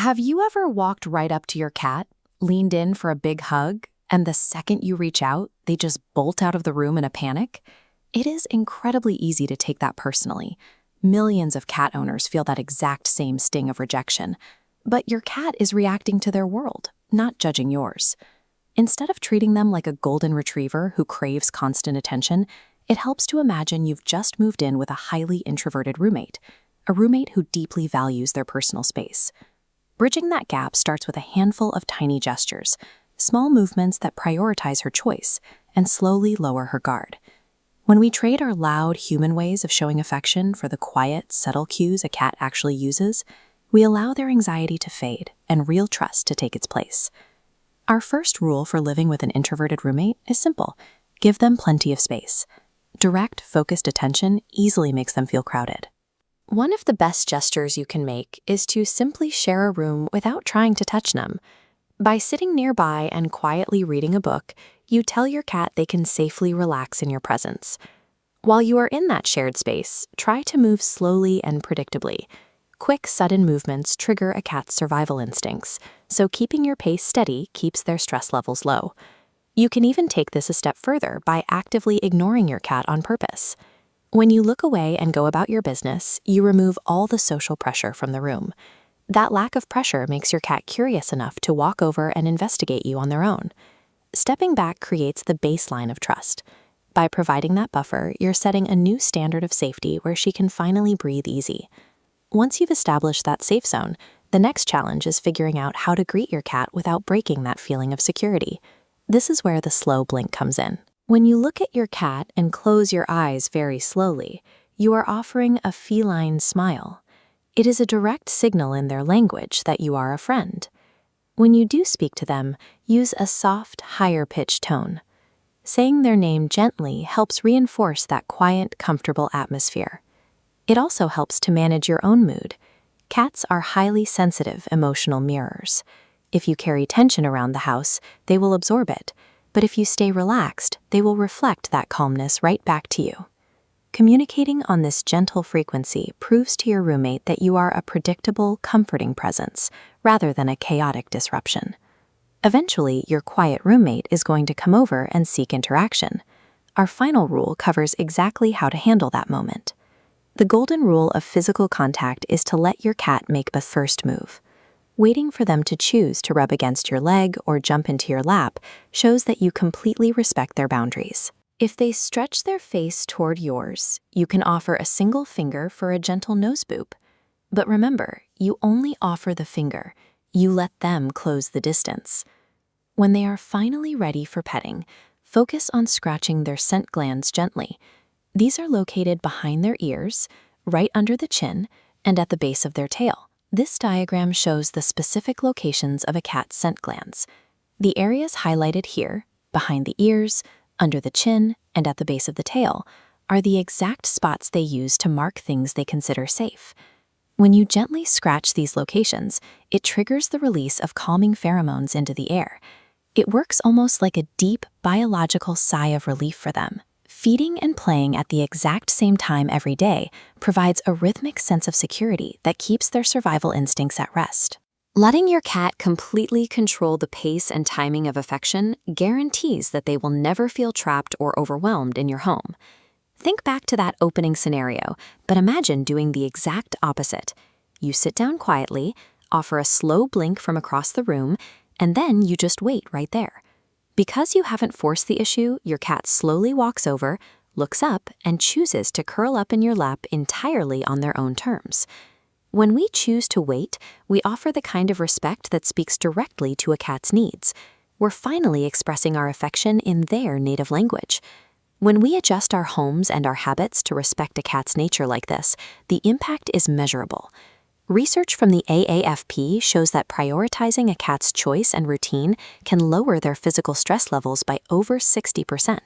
Have you ever walked right up to your cat, leaned in for a big hug, and the second you reach out, they just bolt out of the room in a panic? It is incredibly easy to take that personally. Millions of cat owners feel that exact same sting of rejection. But your cat is reacting to their world, not judging yours. Instead of treating them like a golden retriever who craves constant attention, it helps to imagine you've just moved in with a highly introverted roommate, a roommate who deeply values their personal space. Bridging that gap starts with a handful of tiny gestures, small movements that prioritize her choice and slowly lower her guard. When we trade our loud human ways of showing affection for the quiet, subtle cues a cat actually uses, we allow their anxiety to fade and real trust to take its place. Our first rule for living with an introverted roommate is simple: give them plenty of space. Direct, focused attention easily makes them feel crowded. One of the best gestures you can make is to simply share a room without trying to touch them. By sitting nearby and quietly reading a book, you tell your cat they can safely relax in your presence. While you are in that shared space, try to move slowly and predictably. Quick, sudden movements trigger a cat's survival instincts, so keeping your pace steady keeps their stress levels low. You can even take this a step further by actively ignoring your cat on purpose. When you look away and go about your business, you remove all the social pressure from the room. That lack of pressure makes your cat curious enough to walk over and investigate you on their own. Stepping back creates the baseline of trust. By providing that buffer, you're setting a new standard of safety where she can finally breathe easy. Once you've established that safe zone, the next challenge is figuring out how to greet your cat without breaking that feeling of security. This is where the slow blink comes in. When you look at your cat and close your eyes very slowly, you are offering a feline smile. It is a direct signal in their language that you are a friend. When you do speak to them, use a soft, higher-pitched tone. Saying their name gently helps reinforce that quiet, comfortable atmosphere. It also helps to manage your own mood. Cats are highly sensitive, emotional mirrors. If you carry tension around the house, they will absorb it. But if you stay relaxed, they will reflect that calmness right back to you. Communicating on this gentle frequency proves to your roommate that you are a predictable, comforting presence, rather than a chaotic disruption. Eventually, your quiet roommate is going to come over and seek interaction. Our final rule covers exactly how to handle that moment. The golden rule of physical contact is to let your cat make the first move. Waiting for them to choose to rub against your leg or jump into your lap shows that you completely respect their boundaries. If they stretch their face toward yours, you can offer a single finger for a gentle nose boop. But remember, you only offer the finger. You let them close the distance. When they are finally ready for petting, focus on scratching their scent glands gently. These are located behind their ears, right under the chin, and at the base of their tail. This diagram shows the specific locations of a cat's scent glands. The areas highlighted here, behind the ears, under the chin, and at the base of the tail, are the exact spots they use to mark things they consider safe. When you gently scratch these locations, it triggers the release of calming pheromones into the air. It works almost like a deep, biological sigh of relief for them. Feeding and playing at the exact same time every day provides a rhythmic sense of security that keeps their survival instincts at rest. Letting your cat completely control the pace and timing of affection guarantees that they will never feel trapped or overwhelmed in your home. Think back to that opening scenario, but imagine doing the exact opposite. You sit down quietly, offer a slow blink from across the room, and then you just wait right there. Because you haven't forced the issue, your cat slowly walks over, looks up, and chooses to curl up in your lap entirely on their own terms. When we choose to wait, we offer the kind of respect that speaks directly to a cat's needs. We're finally expressing our affection in their native language. When we adjust our homes and our habits to respect a cat's nature like this, the impact is measurable. Research from the AAFP shows that prioritizing a cat's choice and routine can lower their physical stress levels by over 60%.